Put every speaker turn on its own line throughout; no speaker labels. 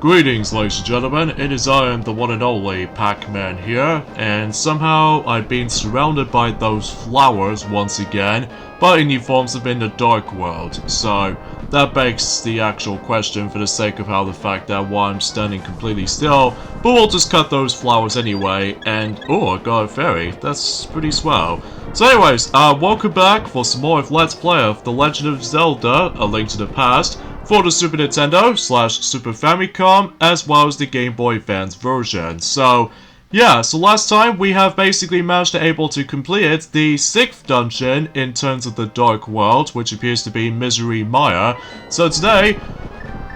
Greetings, ladies and gentlemen, it is I am the one and only Pac-Man here, and somehow I've been surrounded by those flowers once again, but in the forms of in the Dark World. So, that begs the actual question for the sake of how the fact that while I'm standing completely still, but we'll just cut those flowers anyway, and oh, I got a fairy, that's pretty swell. So anyways, welcome back for some more of Let's Play of The Legend of Zelda, A Link to the Past, for the Super Nintendo / Super Famicom, as well as the Game Boy Advance version. So, yeah, so last time we have basically managed to able to complete the 6th dungeon in terms of the Dark World, which appears to be Misery Mire. So today,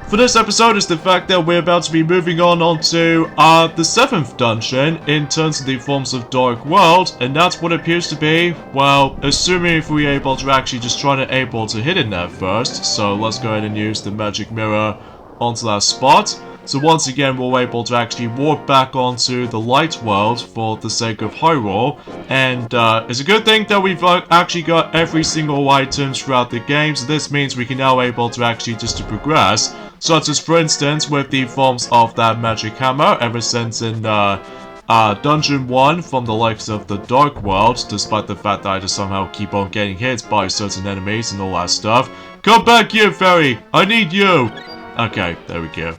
for this episode, is the fact that we're about to be moving on to the 7th dungeon in terms of the forms of Dark World, and that's what appears to be, well, assuming if we're able to actually just try to able to hit in there first. So let's go ahead and use the magic mirror onto that spot. So once again, we're able to actually walk back onto the light world for the sake of Hyrule, and it's a good thing that we've actually got every single items throughout the game, so this means we can now able to actually just to progress, such as for instance with the forms of that magic hammer, ever since in Dungeon 1 from the likes of the Dark World, despite the fact that I just somehow keep on getting hit by certain enemies and all that stuff. Come back here, fairy! I need you! Okay, there we go.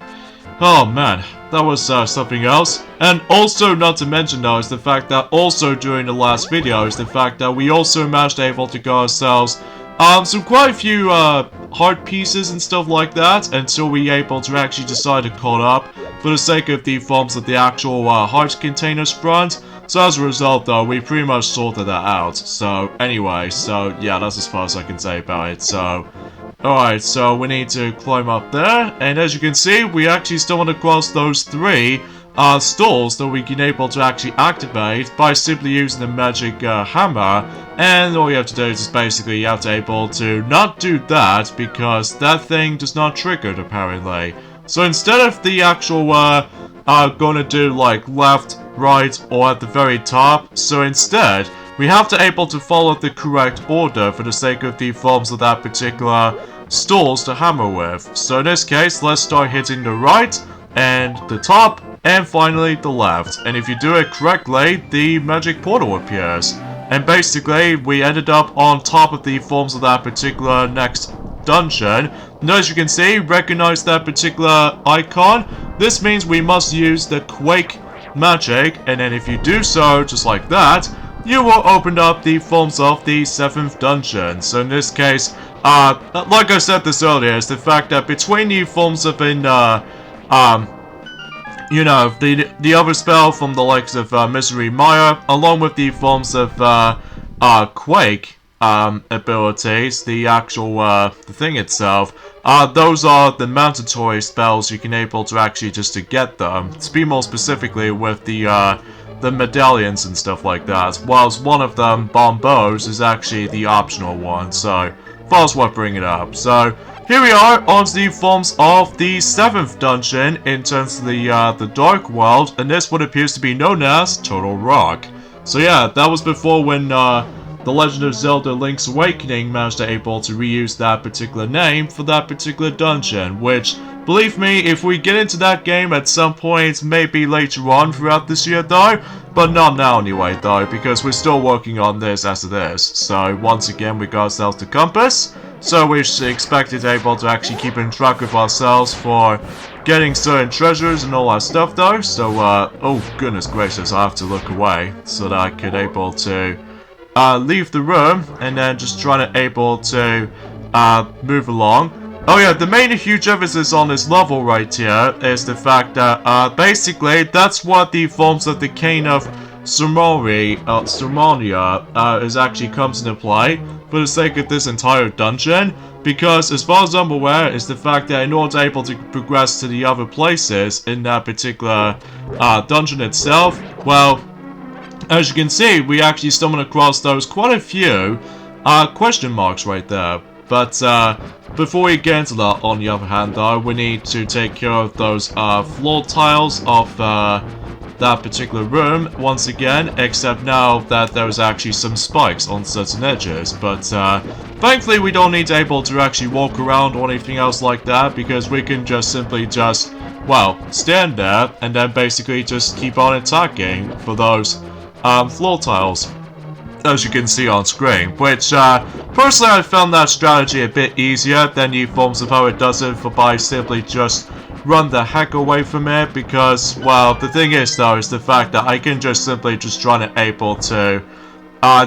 Oh man, that was something else. And also, not to mention though, is the fact that also during the last video is the fact that we also managed to able to get ourselves some quite a few heart pieces and stuff like that until we able to actually decide to caught up for the sake of the forms of the actual heart containers front. So as a result though, we pretty much sorted that out. So anyway, so yeah, that's as far as I can say about it. So alright, so we need to climb up there, and as you can see, we actually still want to cross those 3 stalls that we can able to actually activate by simply using the magic hammer, and all you have to do is just basically you have to able to not do that because that thing does not trigger it apparently. So instead of the actual gonna do like left, right, or at the very top, so instead we have to able to follow the correct order for the sake of the forms of that particular stalls to hammer with. So in this case, let's start hitting the right, and the top, and finally the left. And if you do it correctly, the magic portal appears. And basically, we ended up on top of the forms of that particular next dungeon. And as you can see, recognize that particular icon. This means we must use the Quake magic, and then if you do so, just like that, you will open up the forms of the 7th dungeon. So in this case, like I said this earlier, is the fact that between the forms of in, you know, the other spell from the likes of Misery Mire, along with the forms of Quake abilities, the actual the thing itself, those are the mandatory spells you can able to actually just to get them. To be more specifically with the medallions and stuff like that, whilst one of them, Bombos, is actually the optional one, so thought worth bringing it up. So here we are on the forms of the 7th dungeon in terms of the Dark World, and this what appears to be known as Total Rock. So yeah, that was before when The Legend of Zelda Link's Awakening managed to able to reuse that particular name for that particular dungeon, which, believe me, if we get into that game at some point, maybe later on throughout this year though, but not now anyway though, because we're still working on this as it is. So once again, we got ourselves the compass, so we're expected able to actually keep in track of ourselves for getting certain treasures and all that stuff though. So oh goodness gracious, I have to look away so that I could able to leave the room and then just trying to able to move along. Oh yeah, the main huge emphasis on this level right here is the fact that basically that's what the forms of the Cane of Surmonia is actually comes into play for the sake of this entire dungeon, because as far as I'm aware is the fact that in order to able to progress to the other places in that particular dungeon itself, well, as you can see, we actually stumbled across those quite a few question marks right there. But before we get into that, on the other hand though, we need to take care of those floor tiles of that particular room once again, except now that there's actually some spikes on certain edges. But thankfully we don't need to able to actually walk around or anything else like that, because we can just simply just well, stand there and then basically just keep on attacking for those floor tiles, as you can see on screen, which personally I found that strategy a bit easier than the forms of how it does it by simply just run the heck away from it, because, well, the thing is though, is the fact that I can just simply just try to able to,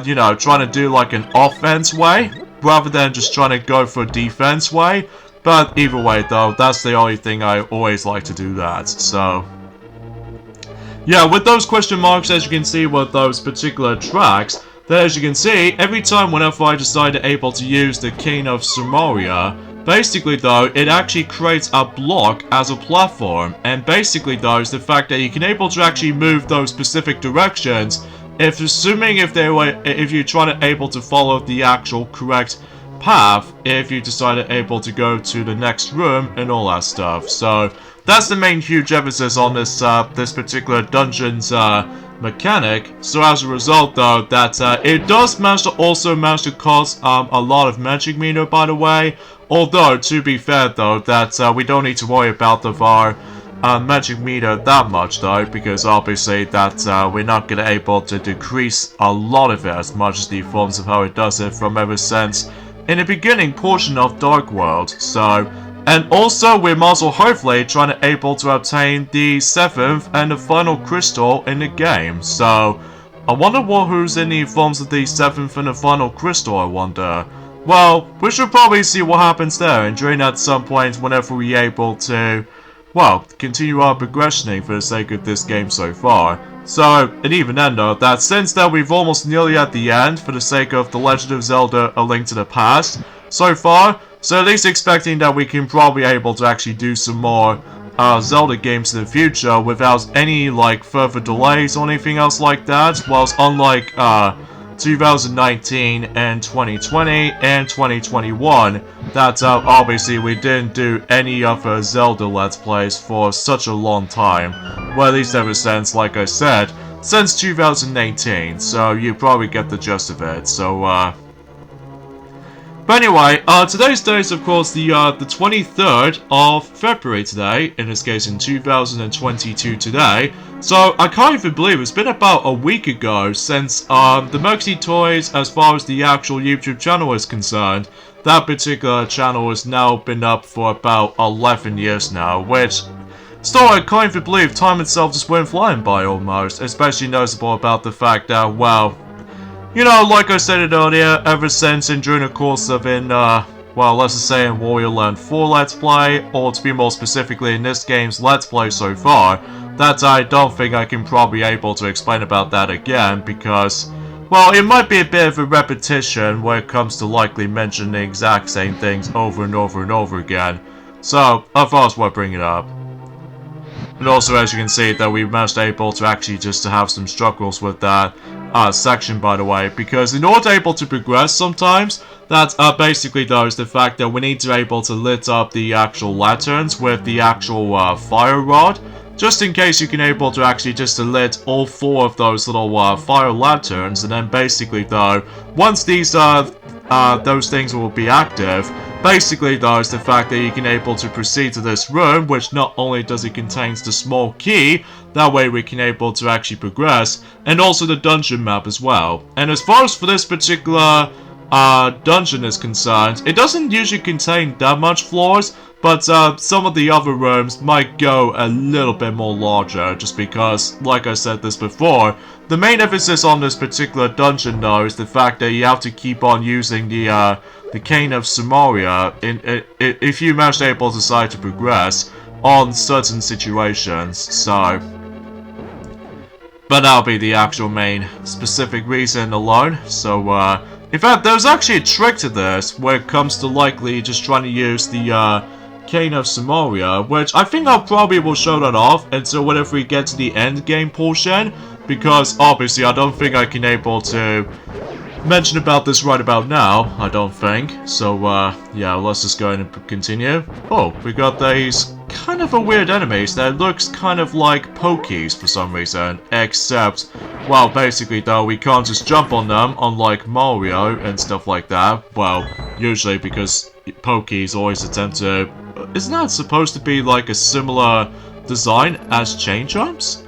you know, trying to do like an offense way, rather than just trying to go for a defense way. But either way though, that's the only thing I always like to do that, so... yeah, with those question marks, as you can see with those particular tracks, then as you can see, every time whenever I decide to able to use the Cane of Sumeria, basically though, it actually creates a block as a platform, and basically though, is the fact that you can able to actually move those specific directions, if you're trying to able to follow the actual correct path, if you decide to able to go to the next room and all that stuff. So that's the main huge emphasis on this this particular dungeon's mechanic. So as a result though, that it does manage to cause a lot of magic meter, by the way. Although, to be fair though, that we don't need to worry about our magic meter that much though, because obviously that we're not gonna able to decrease a lot of it as much as the forms of how it does it from ever since in the beginning portion of Dark World. So, and also we're also hopefully trying to able to obtain the 7th and the final crystal in the game. So I wonder who's in the forms of the 7th and the final crystal, I wonder. Well, we should probably see what happens there, and during at some point whenever we're able to, well, continue our progressioning for the sake of this game so far. So, and even then though, that since that we've almost nearly at the end for the sake of The Legend of Zelda A Link to the Past so far, so at least expecting that we can probably able to actually do some more Zelda games in the future without any like further delays or anything else like that, whilst unlike 2019 and 2020 and 2021, that obviously we didn't do any other Zelda Let's Plays for such a long time. Well, at least ever since, like I said, since 2018, so you probably get the gist of it. So, but anyway, today's day is of course the 23rd of February today, in this case in 2022 today. So I can't even believe it's been about a week ago since the Mercy Toys, as far as the actual YouTube channel is concerned, that particular channel has now been up for about 11 years now, which still I can't even believe time itself just went flying by almost, especially noticeable about the fact that, well, you know, like I said it earlier, ever since and during the course of well, let's just say in Warrior Land 4 Let's Play, or to be more specifically in this game's Let's Play so far, that I don't think I can probably able to explain about that again, because, well, it might be a bit of a repetition when it comes to likely mentioning the exact same things over and over and over again. So, I thought it's worth bringing it up. And also, as you can see, that we managed able to actually just to have some struggles with that section, by the way, because in order to able to progress sometimes, that's basically though is the fact that we need to able to lit up the actual lanterns with the actual fire rod, just in case you can able to actually just lit all 4 of those little fire lanterns, and then basically though, once these those things will be active, basically though is the fact that you can able to proceed to this room, which not only does it contains the small key, that way we can able to actually progress, and also the dungeon map as well. And as far as for this particular dungeon is concerned, it doesn't usually contain that much floors, but some of the other rooms might go a little bit more larger, just because, like I said this before, the main emphasis on this particular dungeon though is the fact that you have to keep on using the Cane of Sumeria if you manage to able to decide to progress on certain situations, so... but that'll be the actual main specific reason alone, so in fact, there's actually a trick to this when it comes to likely just trying to use the Cane of Sumeria, which I think I probably will show that off until whenever we get to the end game portion, because obviously I don't think I can able to mention about this right about now, I don't think. So yeah, let's just go ahead and continue. Oh, we got these kind of a weird enemies that looks kind of like pokies for some reason, except, well, basically though, we can't just jump on them, unlike Mario and stuff like that. Well, usually because pokies always attempt to... isn't that supposed to be like a similar design as chain jumps?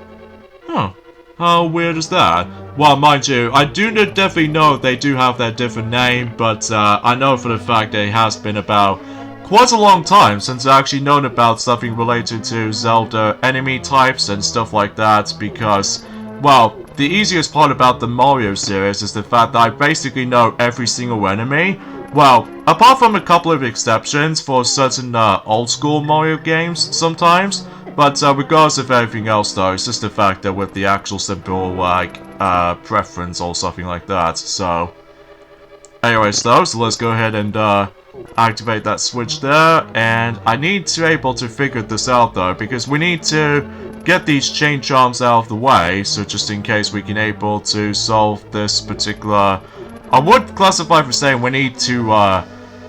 Huh. How weird is that? Well, mind you, I do definitely know they do have their different name, but I know for the fact that it has been about quite a long time since I've actually known about something related to Zelda enemy types and stuff like that, because, well, the easiest part about the Mario series is the fact that I basically know every single enemy. Well, apart from a couple of exceptions for certain old school Mario games sometimes, but regardless of everything else though, it's just the fact that with the actual simple, like, preference or something like that, so... Anyways though, so let's go ahead and, activate that switch there, and I need to be able to figure this out though, because we need to get these chain jumps out of the way, so just in case we can able to solve this particular... I would classify for saying we need to,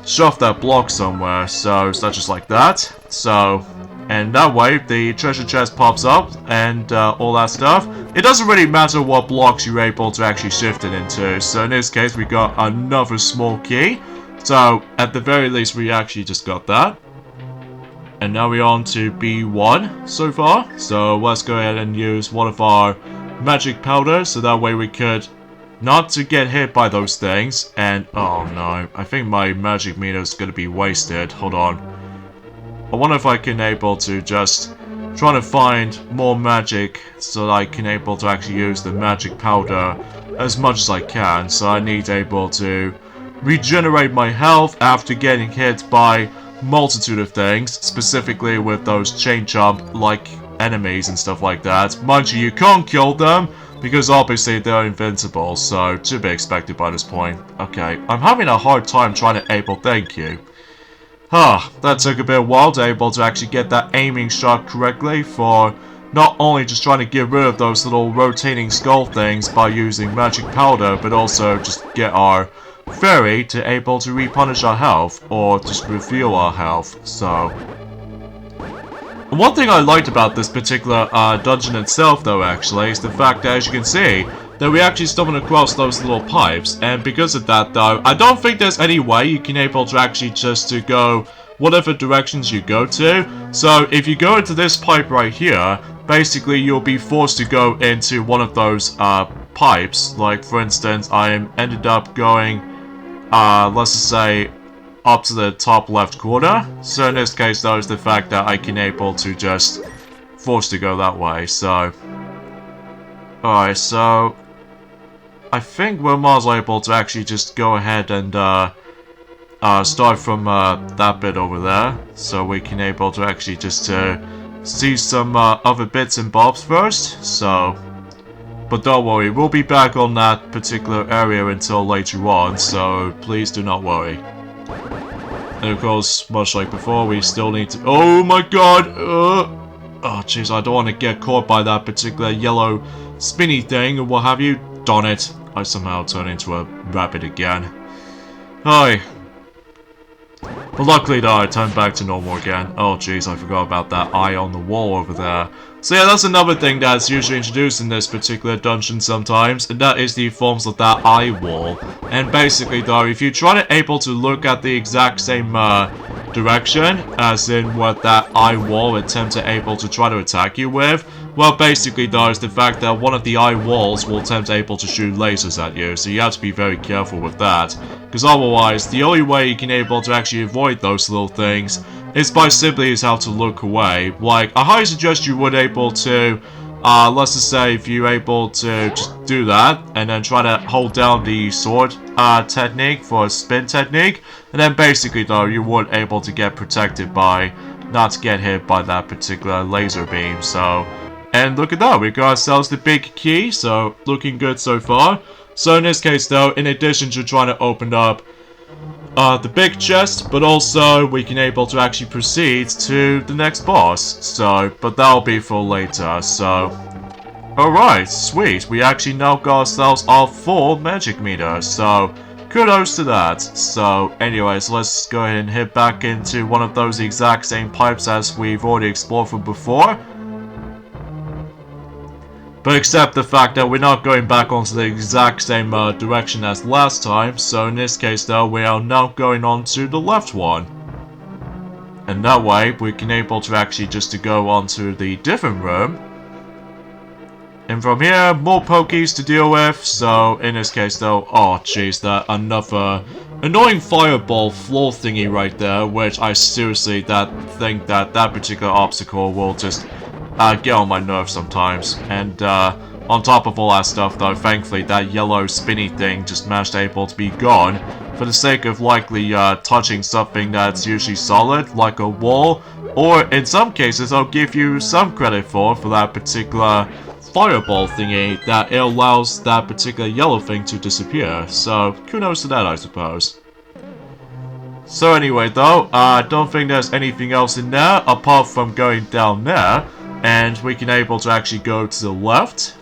shove that block somewhere, so such as like that, so... And that way, the treasure chest pops up, and all that stuff. It doesn't really matter what blocks you're able to actually shift it into. So in this case, we got another small key. So, at the very least, we actually just got that. And now we're on to B1 so far. So let's go ahead and use one of our magic powders, so that way we could not to get hit by those things. And, oh no, I think my magic meter is going to be wasted. Hold on. I wonder if I can able to just try to find more magic so that I can able to actually use the magic powder as much as I can. So I need able to regenerate my health after getting hit by multitude of things, specifically with those chain jump like enemies and stuff like that. Mind you, you can't kill them because obviously they're invincible, so to be expected by this point. Okay, I'm having a hard time trying to able thank you. That took a bit of while to able to actually get that aiming shot correctly for not only just trying to get rid of those little rotating skull things by using magic powder, but also just get our fairy to able to replenish our health, or just refuel our health, so... One thing I liked about this particular dungeon itself though actually is the fact that, as you can see, that we actually stumbled across those little pipes, and because of that though, I don't think there's any way you can able to actually just to go whatever directions you go to. So if you go into this pipe right here, basically you'll be forced to go into one of those pipes. Like for instance, I ended up going, let's just say, up to the top left corner. So in this case though is the fact that I can able to just force to go that way, so... Alright, so... I think we're more able to actually just go ahead and start from that bit over there, so we can able to actually just see some other bits and bobs first, so... But don't worry, we'll be back on that particular area until later on, so please do not worry. And of course, much like before, we still need to... Oh my god! Oh jeez, I don't want to get caught by that particular yellow spinny thing or what have you. Darn it. I somehow turned into a rabbit again. Hi. But luckily though, I turned back to normal again. Oh jeez, I forgot about that eye on the wall over there. So yeah, that's another thing that's usually introduced in this particular dungeon sometimes, and that is the forms of that eye wall. And basically though, if you try to able to look at the exact same direction, as in what that eye wall attempt to able to try to attack you with, well basically though is the fact that one of the eye walls will attempt able to shoot lasers at you, so you have to be very careful with that. Because otherwise, the only way you can able to actually avoid those little things is by simply is how to look away. Like, I highly suggest you would able to, let's just say if you're able to just do that, and then try to hold down the sword technique for a spin technique, and then basically though, you would able to get protected by not to get hit by that particular laser beam, so... And look at that, we got ourselves the big key, so looking good so far. So in this case though, in addition to trying to open up the big chest, but also we can able to actually proceed to the next boss. So, but that'll be for later, so... Alright, sweet, we actually now got ourselves our full magic meter, so kudos to that. So anyways, let's go ahead and head back into one of those exact same pipes as we've already explored from before. But except the fact that we're not going back onto the exact same direction as last time, so in this case though, we are now going on to the left one. And that way, we can able to actually just to go on to the different room. And from here, more Pokies to deal with. So, in this case though, oh jeez, that another annoying fireball floor thingy right there, which I seriously think that particular obstacle will just get on my nerves sometimes. And on top of all that stuff though, thankfully that yellow spinny thing just managed able to be gone for the sake of likely touching something that's usually solid, like a wall, or in some cases I'll give you some credit for that particular fireball thingy, that it allows that particular yellow thing to disappear. So kudos to that, I suppose. So anyway though, I don't think there's anything else in there apart from going down there, and we can able to actually go to the left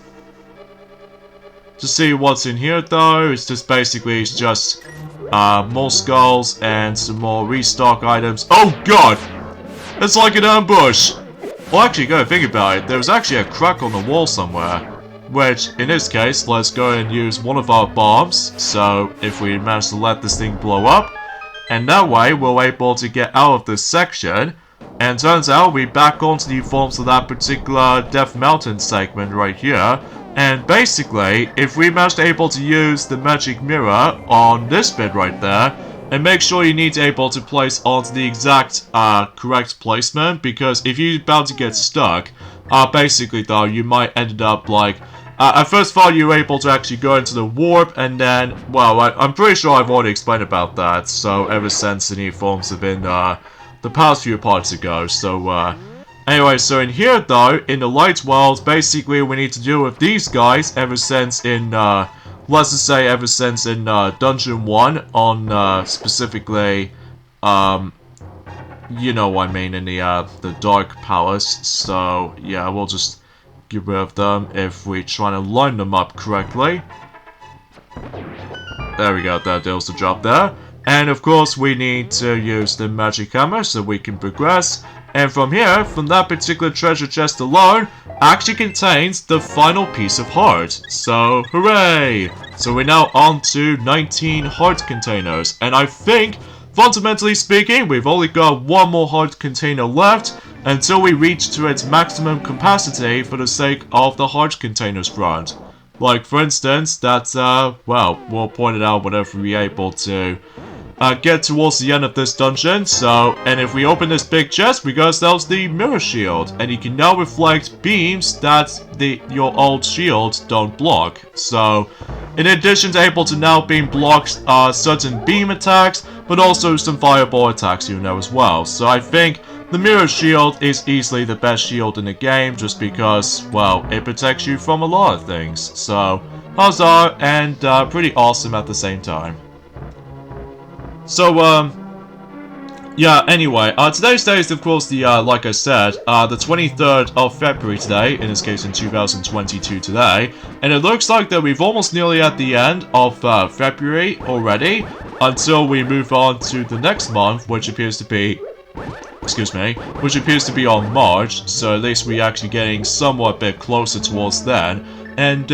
to see what's in here though. It's just basically more skulls and some more restock items. Oh god! It's like an ambush! Well, actually, go think about it. There was actually a crack on the wall somewhere. Which, in this case, let's go and use one of our bombs. So, if we manage to let this thing blow up, and that way, we're able to get out of this section. And turns out, we back onto the forms of that particular Death Mountain segment right here. And basically, if we manage able to use the magic mirror on this bit right there, and make sure you need to able to place onto the exact correct placement, because if you're about to get stuck, basically though, you might end up like, at first thought you were able to actually go into the warp, and then, well, I'm pretty sure I've already explained about that, so ever since the new forms have been the past few parts ago, so anyway, so in here though, in the light world, basically we need to deal with these guys ever since in let's just say ever since in Dungeon 1 on specifically, you know what I mean, in the Dark Palace. So yeah, we'll just get rid of them if we try to line them up correctly. There we go, that deals the job there. And of course we need to use the magic hammer so we can progress. And from here, from that particular treasure chest alone, actually contains the final piece of heart. So, hooray! So we're now on to 19 heart containers. And I think, fundamentally speaking, we've only got one more heart container left until we reach to its maximum capacity for the sake of the heart containers front. Like, for instance, that's, well, we'll point it out whenever we're able to get towards the end of this dungeon. So, and if we open this big chest, we got ourselves the mirror shield, and you can now reflect beams that your old shields don't block. So, in addition to able to now being blocked certain beam attacks, but also some fireball attacks, you know, as well. So I think the mirror shield is easily the best shield in the game, just because, well, it protects you from a lot of things. So, huzzah, and pretty awesome at the same time. So, yeah, anyway, today's day is, of course, the, like I said, the 23rd of February today, in this case in 2022 today, and it looks like that we've almost nearly at the end of, February already, until we move on to the next month, which appears to be, excuse me, which appears to be on March, so at least we're actually getting somewhat a bit closer towards then, and,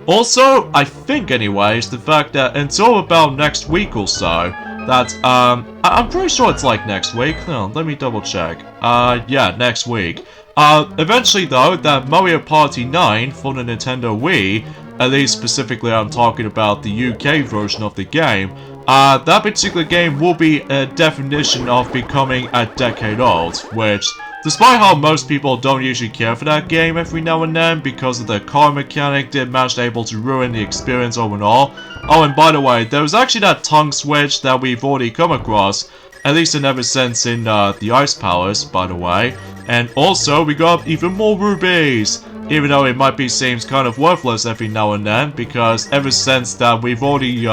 also, I think anyways, the fact that until about next week or so, that, I'm pretty sure it's like next week. No, let me double check. Yeah, next week. Eventually though, that Mario Party 9 for the Nintendo Wii, at least specifically I'm talking about the UK version of the game, that particular game will be a definition of becoming a decade old, which, despite how most people don't usually care for that game every now and then because of the car mechanic, did manage able to ruin the experience overall. Oh, and by the way, there was actually that tongue switch that we've already come across, at least in ever since in the Ice Palace, by the way. And also, we got even more rubies, even though it might be seems kind of worthless every now and then, because ever since that we've already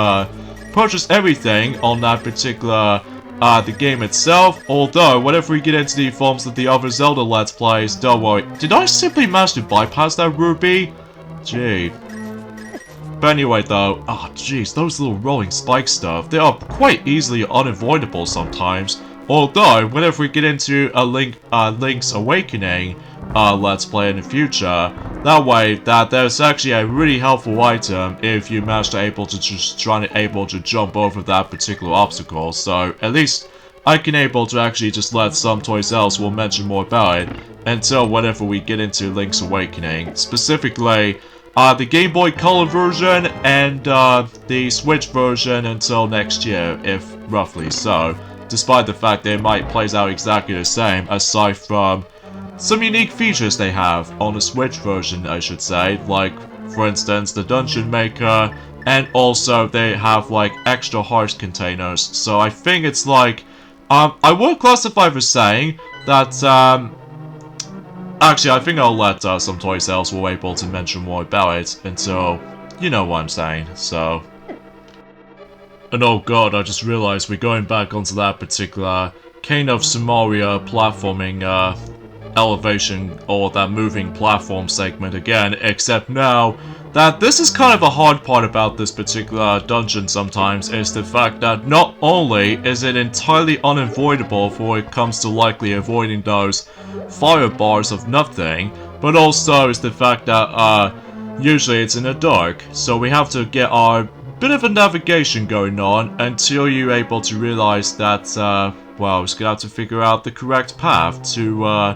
purchased everything on that particular the game itself, although whenever we get into the forms of the other Zelda Let's Plays, don't worry. Did I simply manage to bypass that ruby? Gee. But anyway though, oh jeez, those little rolling spike stuff, they are quite easily unavoidable sometimes. Although, whenever we get into a Link's Awakening Let's Play in the future, that way, that there's actually a really helpful item if you manage to able to just try to jump over that particular obstacle. So, at least, I can able to actually just let some toys else will mention more about it until whenever we get into Link's Awakening. Specifically, the Game Boy Color version and the Switch version until next year, if roughly so. Despite the fact that it might plays out exactly the same, aside from some unique features they have on the Switch version, I should say, like, for instance, the Dungeon Maker, and also they have, like, extra heart containers. So I think it's like, I would classify for saying that, actually, I think I'll let some toy sales will able to mention more about it until, you know what I'm saying, so. And oh god, I just realized we're going back onto that particular Cane of Samaria platforming, elevation, or that moving platform segment again, except now that this is kind of a hard part about this particular dungeon sometimes, is the fact that not only is it entirely unavoidable for it comes to likely avoiding those fire bars of nothing, but also is the fact that usually it's in the dark, so we have to get our bit of a navigation going on until you're able to realize that, well, we're just gonna have to figure out the correct path to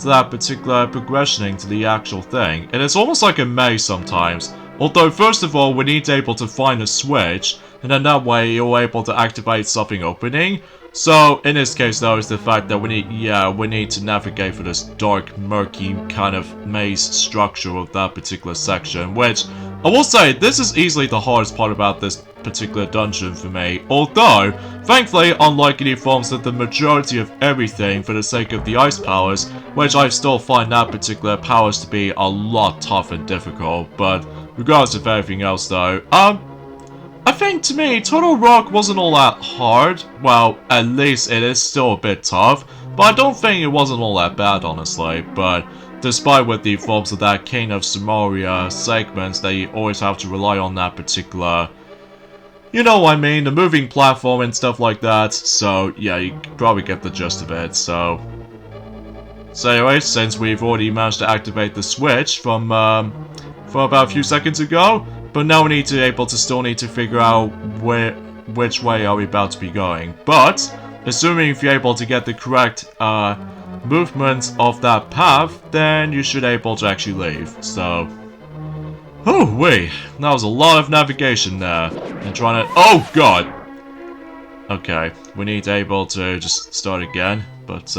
that particular progressioning to the actual thing. And it's almost like a maze sometimes. Although, first of all, we need to be able to find a switch, and then that way you're able to activate something opening. So, in this case, though, is the fact that we need to navigate for this dark, murky kind of maze structure of that particular section, which, I will say, this is easily the hardest part about this particular dungeon for me. Although, thankfully, unlike any forms of the majority of everything for the sake of the ice powers, which I still find that particular powers to be a lot tough and difficult, but regardless of everything else though, I think to me, Turtle Rock wasn't all that hard. Well, at least it is still a bit tough, but I don't think it wasn't all that bad, honestly. But despite with the forms of that Cane of Samaria segments, that you always have to rely on that particular, you know what I mean, the moving platform and stuff like that. So yeah, you can probably get the gist of it. So anyway, since we've already managed to activate the switch from about a few seconds ago, but now we still need to figure out which way are we about to be going. But assuming if you're able to get the correct movement of that path, then you should be able to actually leave. So, oh wait, that was a lot of navigation there, and trying to. Oh god. Okay, we need to be able to just start again. But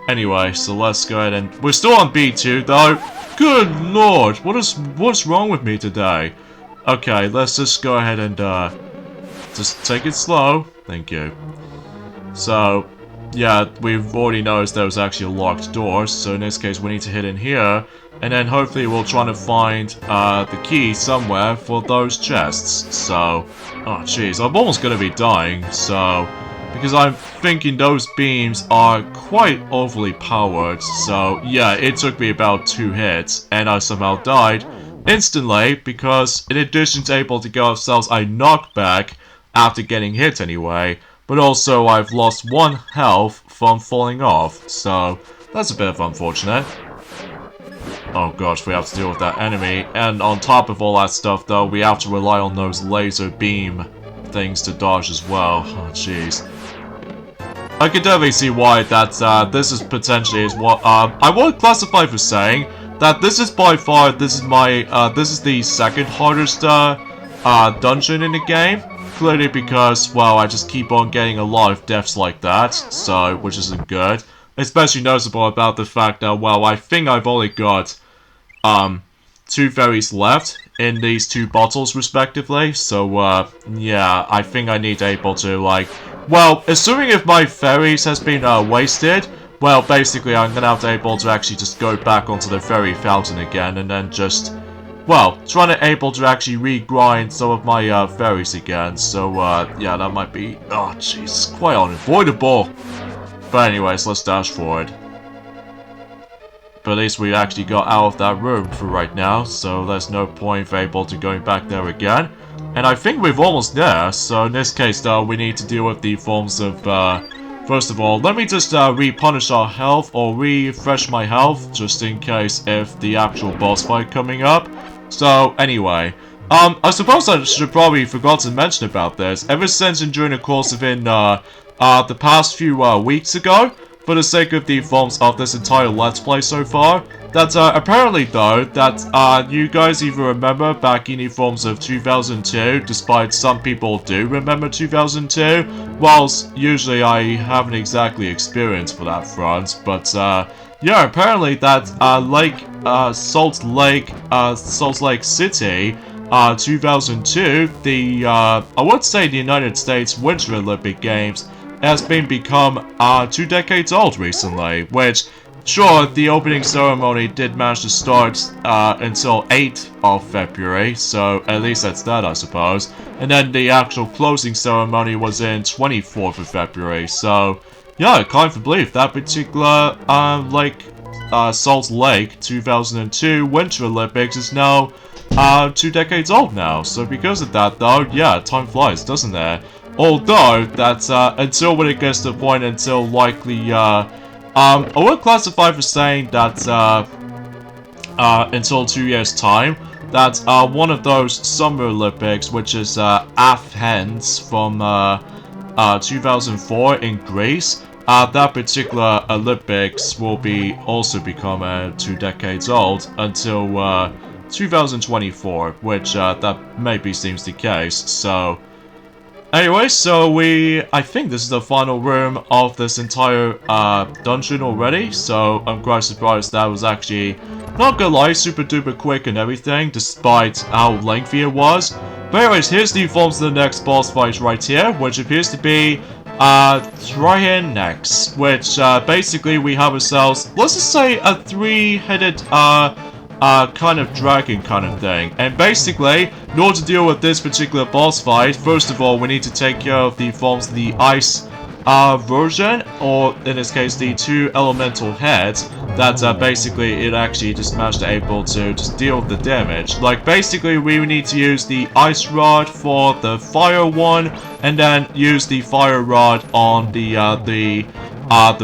anyway, so let's go ahead and we're still on B2 though. Good lord, what's wrong with me today? Okay, let's just go ahead and just take it slow. Thank you. So, yeah, we've already noticed there was actually a locked door, so in this case we need to hit in here, and then hopefully we'll try to find the key somewhere for those chests. So, oh jeez, I'm almost gonna be dying, so, because I'm thinking those beams are quite overly powered, so yeah, it took me about 2 hits, and I somehow died instantly, because in addition to able to give ourselves a knockback after getting hit anyway, but also I've lost 1 health from falling off, so that's a bit of unfortunate. Oh gosh, we have to deal with that enemy, and on top of all that stuff though, we have to rely on those laser beam things to dodge as well. Oh jeez. I can definitely see why that this is potentially is what I would classify for saying that this is by far this is the second hardest dungeon in the game. Clearly because, well, I just keep on getting a lot of deaths like that, so which isn't good. Especially noticeable about the fact that, well, I think I've only got 2 fairies left in these 2 bottles respectively. So yeah, I think I need to able to like, well, assuming if my fairies has been wasted, well, basically I'm gonna have to able to actually just go back onto the fairy fountain again, and then just, well, trying to able to actually regrind some of my fairies again. So yeah, that might be, oh jeez, quite unavoidable. But anyways, let's dash forward. But at least we actually got out of that room for right now, so there's no point for able to going back there again. And I think we're almost there, so in this case though, we need to deal with the forms of, first of all, let me just repunish our health, or refresh my health, just in case if the actual boss fight coming up. So, anyway, I suppose I should probably forgot to mention about this. Ever since and during the course of the past few weeks ago, for the sake of the forms of this entire Let's Play so far, that apparently though, that you guys even remember back in the forms of 2002, despite some people do remember 2002, whilst usually I haven't exactly experienced for that front, but yeah, apparently that Salt Lake City, 2002, the I would say the United States Winter Olympic Games has become 2 decades old recently, which, sure, the opening ceremony did manage to start until 8th of February, so at least that's that, I suppose. And then the actual closing ceremony was in 24th of February, so yeah, I can't believe that particular Salt Lake 2002 Winter Olympics is now 2 decades old now. So because of that though, yeah, time flies, doesn't it? Although, that's, until when it gets to the point until likely, I would classify for saying that, until 2 years' time, that, one of those Summer Olympics, which is, Athens from, 2004 in Greece, that particular Olympics will also become, 2 decades old until, 2024, which, that maybe seems the case, so... Anyway, so I think this is the final room of this entire, dungeon already, so I'm quite surprised that was actually, not gonna lie, super duper quick and everything, despite how lengthy it was. But anyways, here's the forms of the next boss fight right here, which appears to be, Trian next, which, basically we have ourselves, let's just say, a 3-headed, kind of dragon kind of thing. And basically, in order to deal with this particular boss fight, first of all, we need to take care of the forms of the ice version, or in this case, the 2 elemental heads, that basically it actually just managed to able to just deal with the damage. Like, basically, we need to use the ice rod for the fire one, and then use the fire rod on the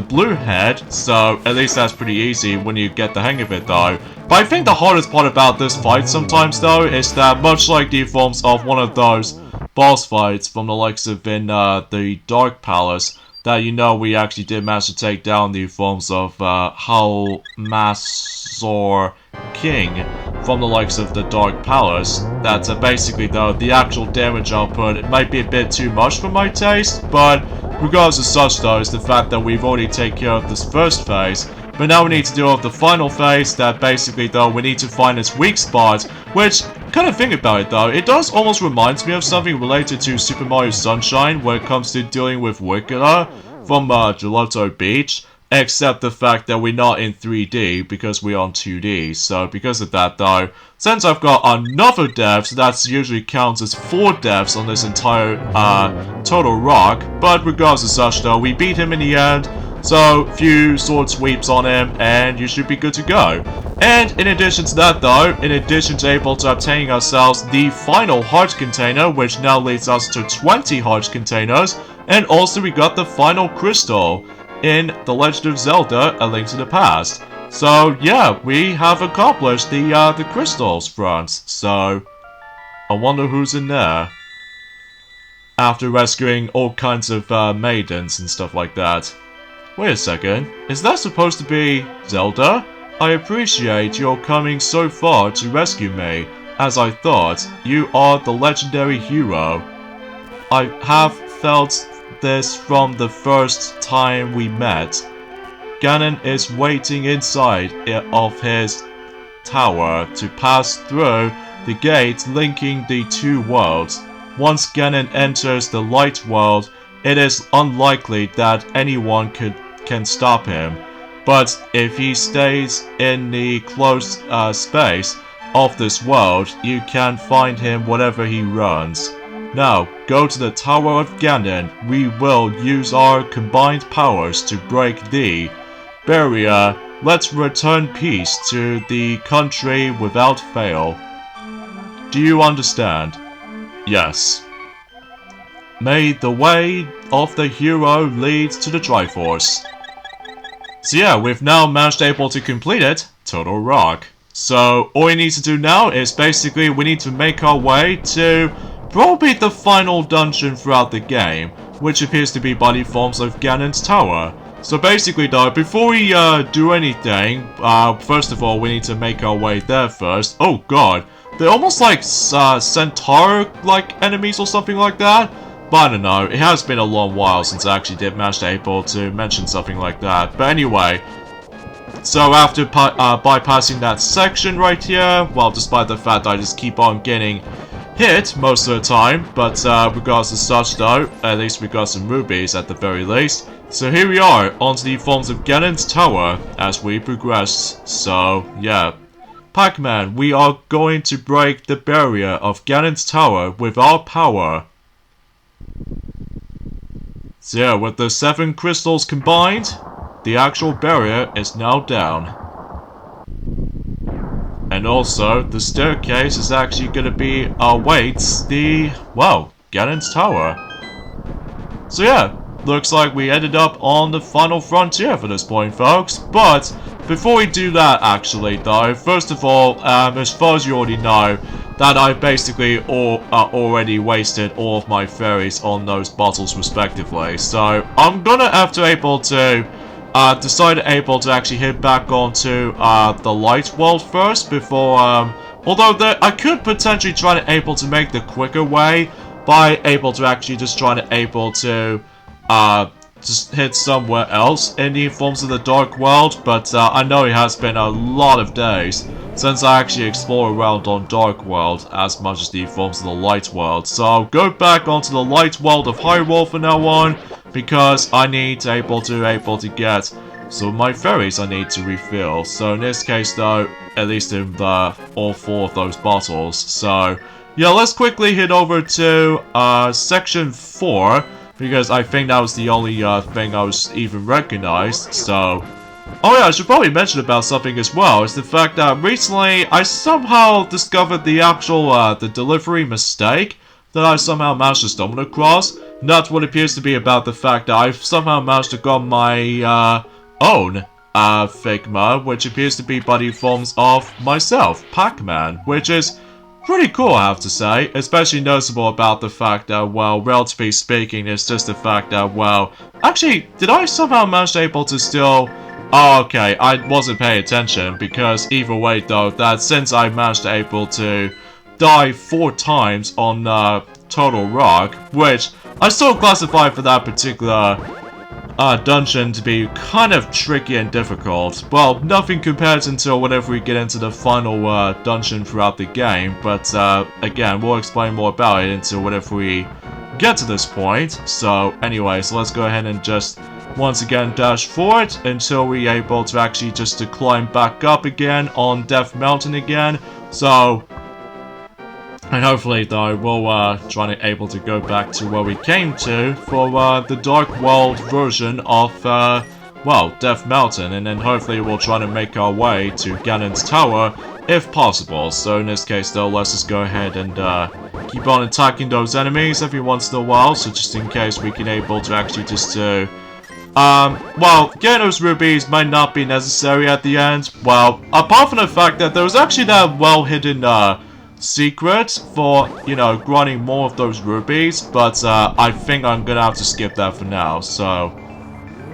blue head, so at least that's pretty easy when you get the hang of it though. But I think the hardest part about this fight sometimes though is that, much like the forms of one of those boss fights from the likes of in the Dark Palace, that we actually did manage to take down the forms of Halmasor King from the likes of the Dark Palace. That's basically though, the actual damage output, it might be a bit too much for my taste, but regardless of such though, is the fact that we've already taken care of this first phase. But now we need to deal with the final phase, that basically though we need to find its weak spot, which, kind of think about it though, it does almost reminds me of something related to Super Mario Sunshine when it comes to dealing with Wickeder from Gelato Beach, except the fact that we're not in 3D because we're on 2D. So because of that though, since I've got another death, so that usually counts as 4 deaths on this entire Total Rock, but regardless of such though, we beat him in the end. So, few sword sweeps on him, and you should be good to go. And in addition to that though, in addition to able to obtaining ourselves the final heart container, which now leads us to 20 heart containers, and also we got the final crystal in The Legend of Zelda: A Link to the Past. So yeah, we have accomplished the crystals front, so I wonder who's in there. After rescuing all kinds of maidens and stuff like that. Wait a second, is that supposed to be Zelda? I appreciate your coming so far to rescue me. As I thought, you are the legendary hero. I have felt this from the first time we met. Ganon is waiting inside of his tower to pass through the gate linking the 2 worlds. Once Ganon enters the light world, it is unlikely that anyone can stop him, but if he stays in the closed space of this world, you can find him wherever he runs. Now, go to the Tower of Ganon. We will use our combined powers to break the barrier. Let's return peace to the country without fail. Do you understand? Yes. May the way of the hero lead to the Triforce. So yeah, we've now managed able to complete it, Total Rock. So all we need to do now is basically we need to make our way to probably the final dungeon throughout the game, which appears to be body forms of Ganon's tower. So basically though, before we do anything, first of all we need to make our way there first. Oh god, they're almost like centaur-like enemies or something like that. But I don't know, it has been a long while since I actually did manage to mention something like that. But anyway, so after bypassing that section right here, well, despite the fact that I just keep on getting hit most of the time, but regardless of such though, at least we got some rubies at the very least. So here we are, onto the forms of Ganon's tower as we progress. So yeah, Pac-Man, we are going to break the barrier of Ganon's tower with our power. So yeah, with the 7 crystals combined, the actual barrier is now down. And also, the staircase is actually going to be awaits the, well, Ganon's tower. So yeah, looks like we ended up on the final frontier for this point, folks. But before we do that, actually, though, first of all, as far as you already know, that I basically already wasted all of my fairies on those bottles respectively. So I'm gonna have to decide to actually head back onto the light world first before although I could potentially try to make the quicker way by to actually just try to just hit somewhere else in the forms of the dark world, but I know it has been a lot of days since I actually explored around on dark world as much as the forms of the light world. So I'll go back onto the light world of Hyrule from now on, because I need to get some of my fairies I need to refill. So in this case though, at least in all 4 of those bottles. So yeah, let's quickly head over to section 4, because I think that was the only thing I was even recognized. So oh yeah, I should probably mention about something as well. It's the fact that recently I somehow discovered the actual the delivery mistake that I somehow managed to stumble across. And that's what appears to be about the fact that I've somehow managed to get my own Figma, which appears to be body forms of myself, Pac-Man, which is pretty cool, I have to say. Especially noticeable about the fact that, well, relatively speaking, it's just the fact that, well, actually, did I somehow manage to still... Oh, okay, I wasn't paying attention, because either way though, that since I managed to die 4 times on Total Rock, which I still classify for that particular dungeon to be kind of tricky and difficult. Well, nothing compared until whenever we get into the final dungeon throughout the game, but again, we'll explain more about it until whenever we get to this point. So anyway, so let's go ahead and just once again dash forward until we're able to actually just to climb back up again on Death Mountain again. So, and hopefully though, we'll try to go back to where we came to for the Dark World version of, well, Death Mountain, and then hopefully we'll try to make our way to Ganon's Tower if possible. So in this case though, let's just go ahead and keep on attacking those enemies every once in a while, so just in case we can able to actually just well, getting those rubies might not be necessary at the end. Well, apart from the fact that there was actually that well-hidden secret for, you know, grinding more of those rubies, but I think I'm gonna have to skip that for now. So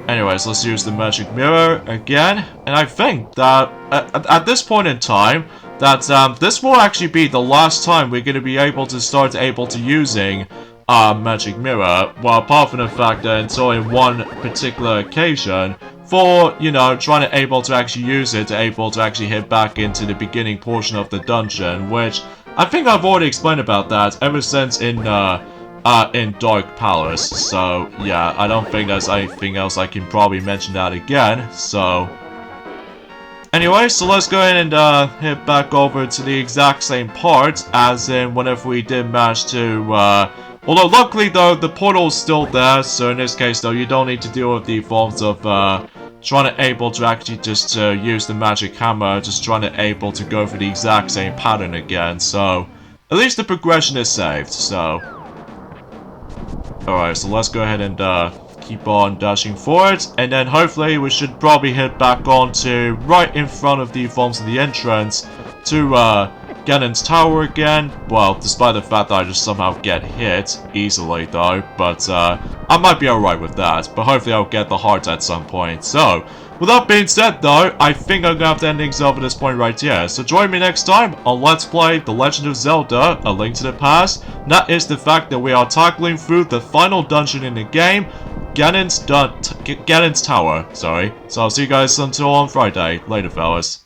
anyways, let's use the magic mirror again, and I think that at this point in time that this will actually be the last time we're gonna be able to using magic mirror. Well, apart from the fact that until in one particular occasion for, you know, trying to actually use it to actually head back into the beginning portion of the dungeon, which I think I've already explained about that ever since in Dark Palace. So yeah, I don't think there's anything else I can probably mention that again. So anyway, so let's go ahead and head back over to the exact same part as in whenever we did manage to although luckily though, the portal is still there, so in this case though, you don't need to deal with the forms of trying to actually just use the magic hammer, just trying to go for the exact same pattern again. So at least the progression is saved. So alright, so let's go ahead and keep on dashing forward, and then hopefully we should probably head back on to right in front of the forms of the entrance to Ganon's Tower again. Well, despite the fact that I just somehow get hit easily though, but I might be alright with that, but hopefully I'll get the heart at some point. So, with that being said though, I think I'm gonna have to end things off at this point right here. So join me next time on Let's Play The Legend of Zelda, A Link to the Past. And that is the fact that we are tackling through the final dungeon in the game, Ganon's Tower, sorry. So I'll see you guys until on Friday. Later, fellas.